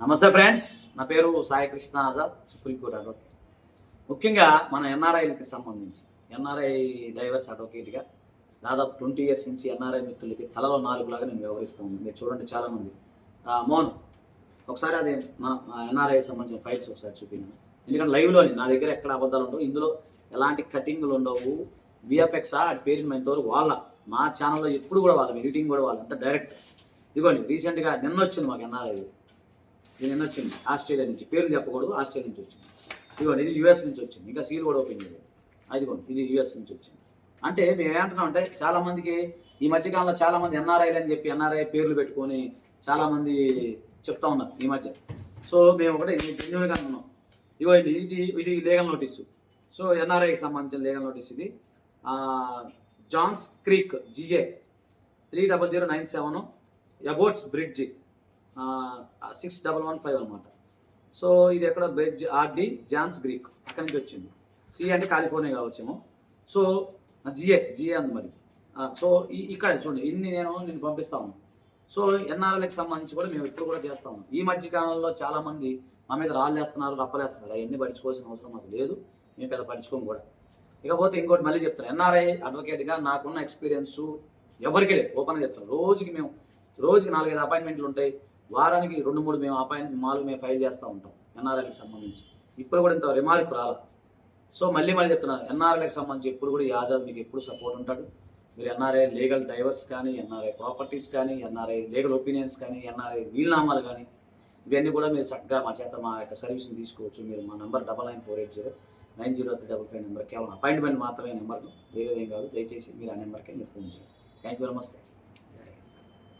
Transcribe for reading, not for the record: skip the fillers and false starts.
నమస్తే ఫ్రెండ్స్, నా పేరు సాయి కృష్ణ ఆజాద్, సుప్రీంకోర్టు అడ్వకేట్. ముఖ్యంగా మన ఎన్ఆర్ఐలకి సంబంధించి ఎన్ఆర్ఐ డైవర్స్ అడ్వకేట్గా దాదాపు 20 ఇయర్స్ నుంచి ఎన్ఆర్ఐ మిత్రులకి తలలో నాలుగులాగా నేను వ్యవహరిస్తూ ఉన్నాను. మీరు చూడండి చాలామంది మోన్ ఒకసారి అది మన ఎన్ఆర్ఐ సంబంధించిన ఫైల్స్ ఒకసారి చూపించాను. ఎందుకంటే లైవ్లోని నా దగ్గర ఎక్కడ అబద్ధాలు ఉండవు, ఇందులో ఎలాంటి కటింగ్లు ఉండవు. విఎఫ్ఎక్సా అటు పేరుని మైనంతవరకు వాళ్ళ మా ఛానల్లో ఎప్పుడు కూడా వాళ్ళ ఎడిటింగ్ కూడా వాళ్ళు అంతా డైరెక్ట్. ఇదిగోండి రీసెంట్గా నిన్న వచ్చింది మాకు ఎన్ఆర్ఐ, ఇది నిన్న వచ్చింది ఆస్ట్రేలియా నుంచి, పేర్లు చెప్పకూడదు, ఆస్ట్రేలియా నుంచి వచ్చింది. ఇదిగోండి ఇది యూఎస్ నుంచి వచ్చింది, ఇంకా సీల్ కూడా ఓపెన్ చేయలేదు. అదిగోండి ఇది యూఎస్ నుంచి వచ్చింది. అంటే మేము ఏమంటున్నాం అంటే చాలామందికి ఈ మధ్యకాలంలో చాలామంది ఎన్ఆర్ఐలు అని చెప్పి ఎన్ఆర్ఐ పేర్లు పెట్టుకొని చాలామంది చెప్తా ఉన్నారు ఈ మధ్య. సో మేము ఒకటే ఇది జెన్యున్గా ఉన్నాం. ఇదిగోండి ఇది లీగల్ నోటీసు. సో ఎన్ఆర్ఐకి సంబంధించిన లీగల్ నోటీస్ ఇది. జాన్స్ క్రీక్ జిఏ 30097 అబోట్స్ బ్రిడ్జ్ 6115 అనమాట. సో ఇది ఎక్కడ బ్రిడ్జ్ ఆర్డి జాన్స్ గ్రీక్ అక్కడి నుంచి వచ్చింది. సి అంటే కాలిఫోర్నియా కావచ్చేమో. సో జిఏ అంది మరి. సో ఇక్కడ చూడండి ఇన్ని నేను పంపిస్తా ఉన్నాను. సో ఎన్ఆర్ఎల్కి సంబంధించి కూడా మేము ఇప్పుడు కూడా చేస్తా ఉన్నాం. ఈ మధ్య కాలంలో చాలామంది మా మీద రాళ్ళు వేస్తున్నారు, రప్పలేస్తున్నారు. అవన్నీ పట్టించుకోవాల్సిన అవసరం మాకు లేదు, మేము పెద్ద పట్టించుకోము కూడా. ఇకపోతే ఇంకోటి మళ్ళీ చెప్తాను, ఎన్ఆర్ఐ అడ్వకేట్గా నాకున్న ఎక్స్పీరియన్స్ ఎవరికి లేదు, ఓపెన్గా చెప్తాను. రోజుకి 4-5 అపాయింట్మెంట్లు ఉంటాయి. వారానికి 2-3 మేము ఫైల్ చేస్తూ ఉంటాం ఎన్ఆర్ఐకి సంబంధించి. ఇప్పుడు కూడా ఇంత రిమార్క్ రాలా. సో మళ్ళీ చెప్తున్నాను, ఎన్ఆర్ఐకి సంబంధించి ఎప్పుడు కూడా ఈ ఆజాద్ మీకు ఎప్పుడు సపోర్ట్ ఉంటాడు. మీరు ఎన్ఆర్ఐ లీగల్ డైవర్స్ కానీ, ఎన్ఆర్ఐ ప్రాపర్టీస్ కానీ, ఎన్ఆర్ఐ లీగల్ ఒపీనియన్స్ కానీ, ఎన్ఆర్ఐ వీల్నామాలు కానీ, ఇవన్నీ కూడా మీరు చక్కగా మా యొక్క సర్వీస్ని తీసుకోవచ్చు. మీరు మా నెంబర్ 9948090355 నెంబర్, కేవలం అపాయింట్మెంట్ మాత్రమే నెంబర్, వేరేదేం కాదు. దయచేసి మీరు ఆ నెంబర్కి మీరు ఫోన్ చేయండి. థ్యాంక్ యూ, నమస్తే.